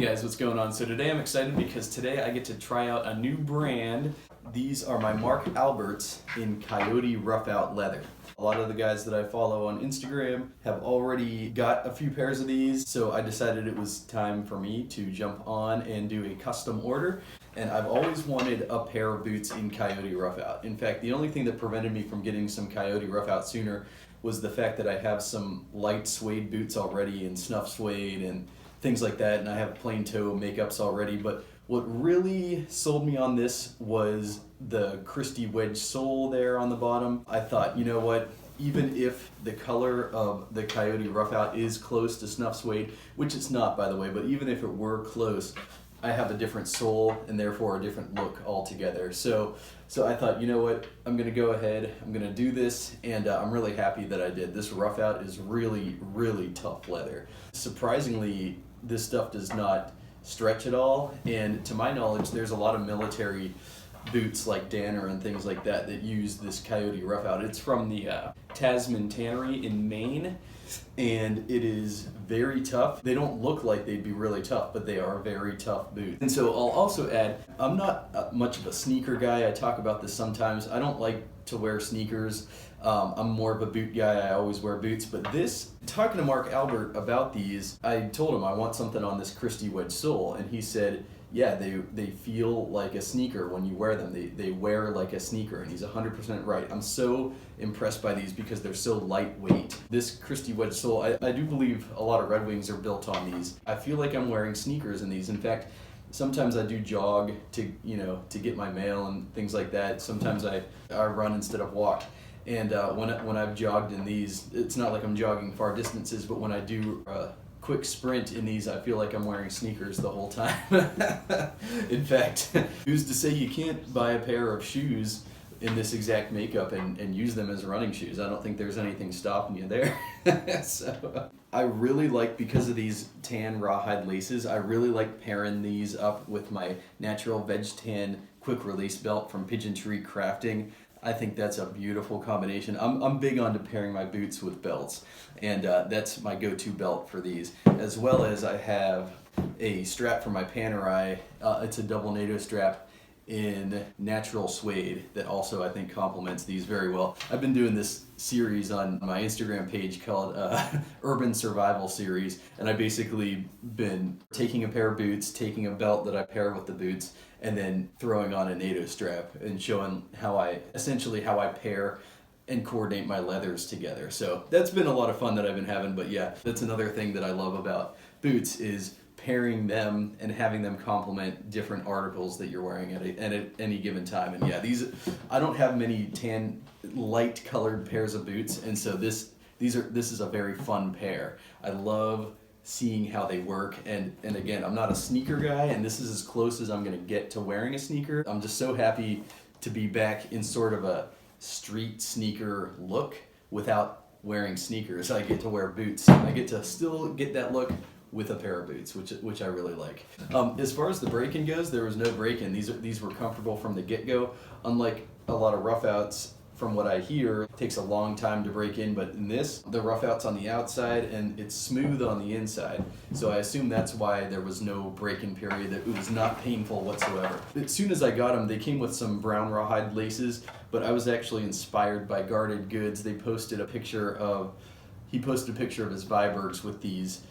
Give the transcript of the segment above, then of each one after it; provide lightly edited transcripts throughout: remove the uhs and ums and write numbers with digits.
guys, what's going on? So today I'm excited because today I get to try out a new brand. These are my Mark Alberts in Coyote Roughout leather. A lot of the guys that I follow on Instagram have already got a few pairs of these, so I decided it was time for me to jump on and do a custom order. And I've always wanted a pair of boots in Coyote Roughout. In fact, the only thing that prevented me from getting some Coyote Roughout sooner was the fact that I have some light suede boots already and snuff suede and things like that, and I have plain toe makeups already. But what really sold me on this was the Christie wedge sole there on the bottom. I thought, you know what, even if the color of the Coyote Roughout is close to snuff suede, which it's not by the way, but even if it were close, I have a different sole and therefore a different look altogether. So I thought, you know what, I'm gonna go ahead, I'm gonna do this, and I'm really happy that I did. This Roughout is really, really tough leather. Surprisingly, this stuff does not stretch at all, and to my knowledge, there's a lot of military boots like Danner and things like that that use this Coyote Roughout. It's from the Tasman Tannery in Maine, and it is very tough. They don't look like they'd be really tough, but they are very tough boots. And so I'll also add, I'm not much of a sneaker guy. I talk about this sometimes. I don't like to wear sneakers. I'm more of a boot guy. I always wear boots. But this, talking to Mark Albert about these, I told him I want something on this Christie wedge sole, and he said, yeah, they feel like a sneaker when you wear them. They wear like a sneaker, and he's 100% right. I'm so impressed by these because they're so lightweight. This Christie wedge sole, I do believe a lot of Red Wings are built on these. I feel like I'm wearing sneakers in these. In fact, sometimes I do jog to get my mail and things like that. Sometimes I run instead of walk. And when I've jogged in these, it's not like I'm jogging far distances, but when I do quick sprint in these, I feel like I'm wearing sneakers the whole time. In fact, who's to say you can't buy a pair of shoes in this exact makeup and use them as running shoes? I don't think there's anything stopping you there. So I really like, because of these tan rawhide laces, I really like pairing these up with my natural veg tan quick release belt from Pigeon Tree Crafting. I think that's a beautiful combination. I'm big on pairing my boots with belts, and that's my go-to belt for these. As well as I have a strap for my Panerai. It's a double NATO strap in natural suede that also I think complements these very well. I've been doing this series on my Instagram page called Urban Survival Series, and I've basically been taking a pair of boots, taking a belt that I pair with the boots, and then throwing on a NATO strap and showing how I pair and coordinate my leathers together. So that's been a lot of fun that I've been having. But yeah, that's another thing that I love about boots is pairing them and having them complement different articles that you're wearing at any given time. And yeah, I don't have many tan light colored pairs of boots, and so this is a very fun pair. I love seeing how they work, and again, I'm not a sneaker guy, and this is as close as I'm gonna get to wearing a sneaker. I'm just so happy to be back in sort of a street sneaker look without wearing sneakers. I get to wear boots. I get to still get that look with a pair of boots, which I really like. As far as the break-in goes, there was no break-in. These were comfortable from the get-go. Unlike a lot of Roughouts, from what I hear, it takes a long time to break in, but in this, the Roughouts on the outside and it's smooth on the inside. So I assume that's why there was no break-in period. It was not painful whatsoever. As soon as I got them, they came with some brown rawhide laces, but I was actually inspired by Guarded Goods. He posted a picture of his Vibergs with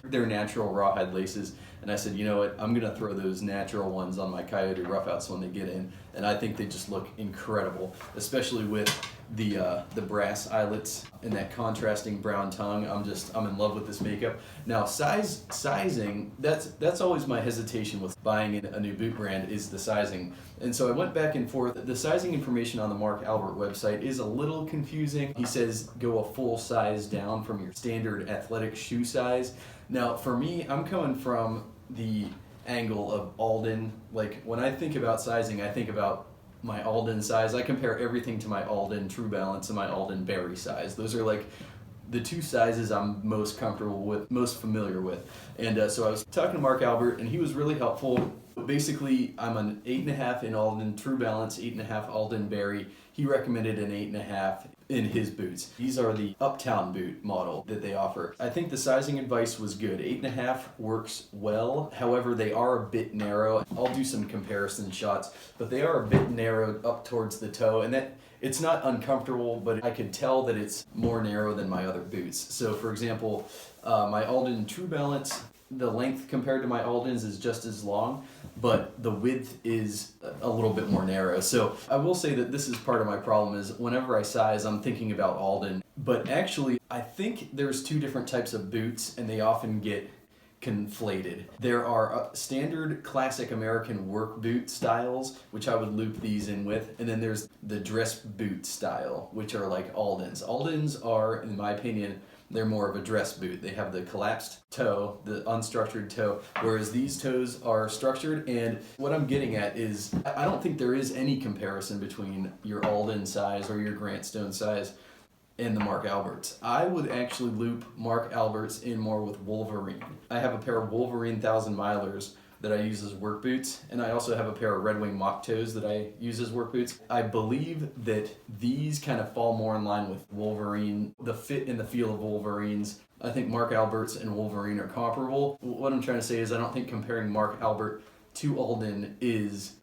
their natural rawhide laces, and I said, you know what, I'm gonna throw those natural ones on my Coyote Roughouts when they get in, and I think they just look incredible, especially with the brass eyelets and that contrasting brown tongue. I'm in love with this makeup. Now sizing, that's always my hesitation with buying a new boot brand, is the sizing. And so I went back and forth. The sizing information on the Mark Albert website is a little confusing. He says go a full size down from your standard athletic shoe size. Now for me, I'm coming from the angle of Alden. Like when I think about sizing, I think about my Alden size. I compare everything to my Alden True Balance and my Alden Berry size. Those are like the two sizes I'm most comfortable with, most familiar with. And so I was talking to Mark Albert, and he was really helpful. Basically, I'm an 8.5 in Alden True Balance, 8.5 Alden Berry. he recommended an 8.5 in his boots. These are the Uptown boot model that they offer. I think the sizing advice was good. 8.5 works well. However, they are a bit narrow. I'll do some comparison shots, but they are a bit narrowed up towards the toe, and that it's not uncomfortable, but I could tell that it's more narrow than my other boots. So for example, my Alden True Balance, the length compared to my Aldens is just as long, but the width is a little bit more narrow. So I will say that this is part of my problem is whenever I size, I'm thinking about Alden. But actually, I think there's two different types of boots, and they often get conflated. There are standard classic American work boot styles, which I would loop these in with, and then there's the dress boot style, which are like Aldens. Aldens are, in my opinion, they're more of a dress boot. They have the collapsed toe, the unstructured toe, whereas these toes are structured. And what I'm getting at is I don't think there is any comparison between your Alden size or your Grant Stone size and the Mark Alberts. I would actually loop Mark Alberts in more with Wolverine. I have a pair of Wolverine 1000 Milers that I use as work boots, and I also have a pair of Red Wing mock toes that I use as work boots. I believe that these kind of fall more in line with Wolverine, the fit and the feel of Wolverines. I think Mark Alberts and Wolverine are comparable. What I'm trying to say is I don't think comparing Mark Albert to Alden is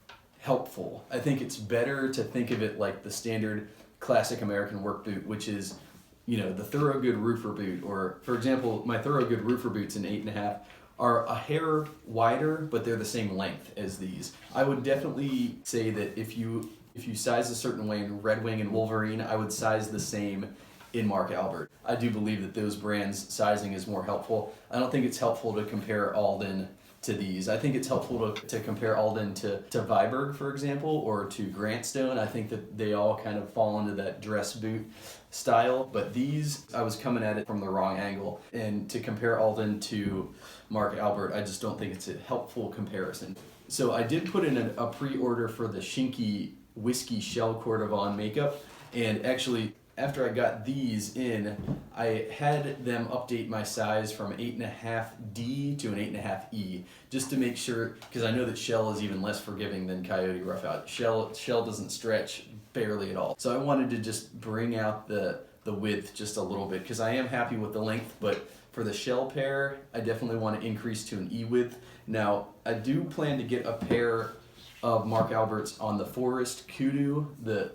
helpful. I think it's better to think of it like the standard classic American work boot, which is, you know, the Thorogood roofer boot, or for example, my Thorogood roofer boots in 8.5 are a hair wider, but they're the same length as these. I would definitely say that if you size a certain way in Red Wing and Wolverine, I would size the same in Mark Albert. I do believe that those brands' sizing is more helpful. I don't think it's helpful to compare Alden to these. I think it's helpful to compare Alden to Viberg, for example, or to Grant Stone. I think that they all kind of fall into that dress boot style, but these, I was coming at it from the wrong angle. And to compare Alden to Mark Albert, I just don't think it's a helpful comparison. So I did put in a pre-order for the Shinky Whiskey Shell Cordovan makeup, and actually after I got these in, I had them update my size from 8.5D to an 8.5E, just to make sure, because I know that Shell is even less forgiving than Coyote Roughout. Shell doesn't stretch barely at all. So I wanted to just bring out the width just a little bit, because I am happy with the length, but for the Shell pair, I definitely want to increase to an E width. Now, I do plan to get a pair of Mark Alberts on the Forest Kudu.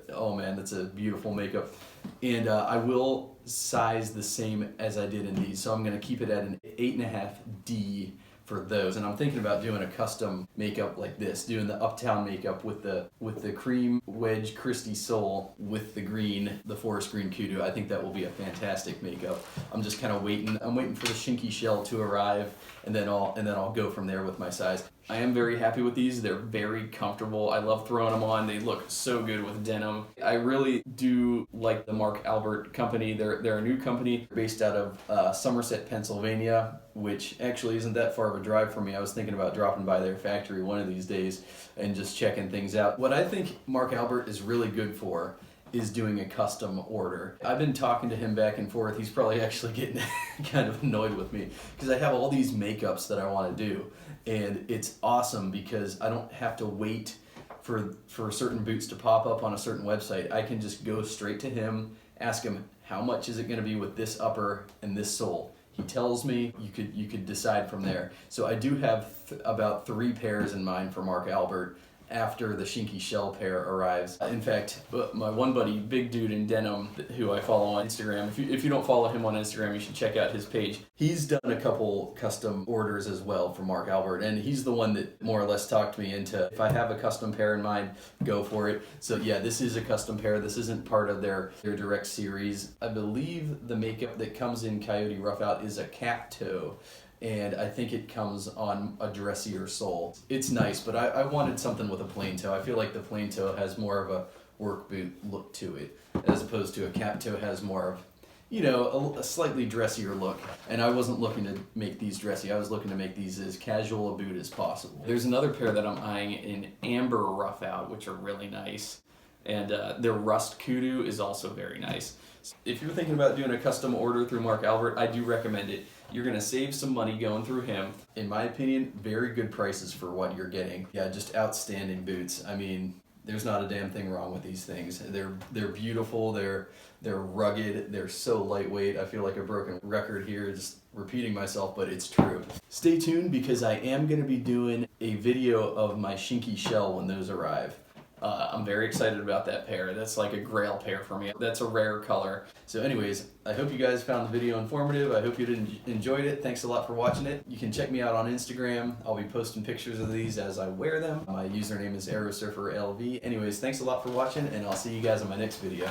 Oh man, that's a beautiful makeup. And I will size the same as I did in these. So I'm going to keep it at an 8.5D for those. And I'm thinking about doing a custom makeup like this, doing the Uptown makeup with the cream wedge Christie sole with the forest green kudu. I think that will be a fantastic makeup. I'm just kind of waiting. I'm waiting for the Shinky Shell to arrive, and then I'll go from there with my size. I am very happy with these. They're very comfortable. I love throwing them on. They look so good with denim. I really do like the Mark Albert company. They're a new company based out of Somerset, Pennsylvania, which actually isn't that far of a drive for me. I was thinking about dropping by their factory one of these days and just checking things out. What I think Mark Albert is really good for is doing a custom order. I've been talking to him back and forth. He's probably actually getting kind of annoyed with me because I have all these makeups that I want to do, and it's awesome because I don't have to wait for certain boots to pop up on a certain website. I can just go straight to him, ask him how much is it going to be with this upper and this sole. He tells me, you could decide from there. So I do have about 3 pairs in mind for Mark Albert after the Shinky Shell pair arrives. In fact, my one buddy, big dude in denim, who I follow on Instagram, if you don't follow him on Instagram, you should check out his page. He's done a couple custom orders as well for Mark Albert, and he's the one that more or less talked me into, if I have a custom pair in mind, go for it. So yeah, this is a custom pair. This isn't part of their direct series. I believe the makeup that comes in Coyote Roughout is a cap toe, and I think it comes on a dressier sole. It's nice, but I wanted something with a plain toe. I feel like the plain toe has more of a work boot look to it, as opposed to a cap toe has more of, you know, a slightly dressier look. And I wasn't looking to make these dressy. I was looking to make these as casual a boot as possible. There's another pair that I'm eyeing in Amber Roughout, which are really nice. And their Rust Kudu is also very nice. If you're thinking about doing a custom order through Mark Albert, I do recommend it. You're going to save some money going through him. In my opinion, very good prices for what you're getting. Yeah, just outstanding boots. I mean, there's not a damn thing wrong with these things. They're beautiful, they're rugged, they're so lightweight. I feel like a broken record here, just repeating myself, but it's true. Stay tuned because I am going to be doing a video of my Shinky shell when those arrive. I'm very excited about that pair. That's like a grail pair for me. That's a rare color. So anyways, I hope you guys found the video informative. I hope you enjoyed it. Thanks a lot for watching it. You can check me out on Instagram. I'll be posting pictures of these as I wear them. My username is AeroSurferLV. Anyways, thanks a lot for watching, and I'll see you guys in my next video.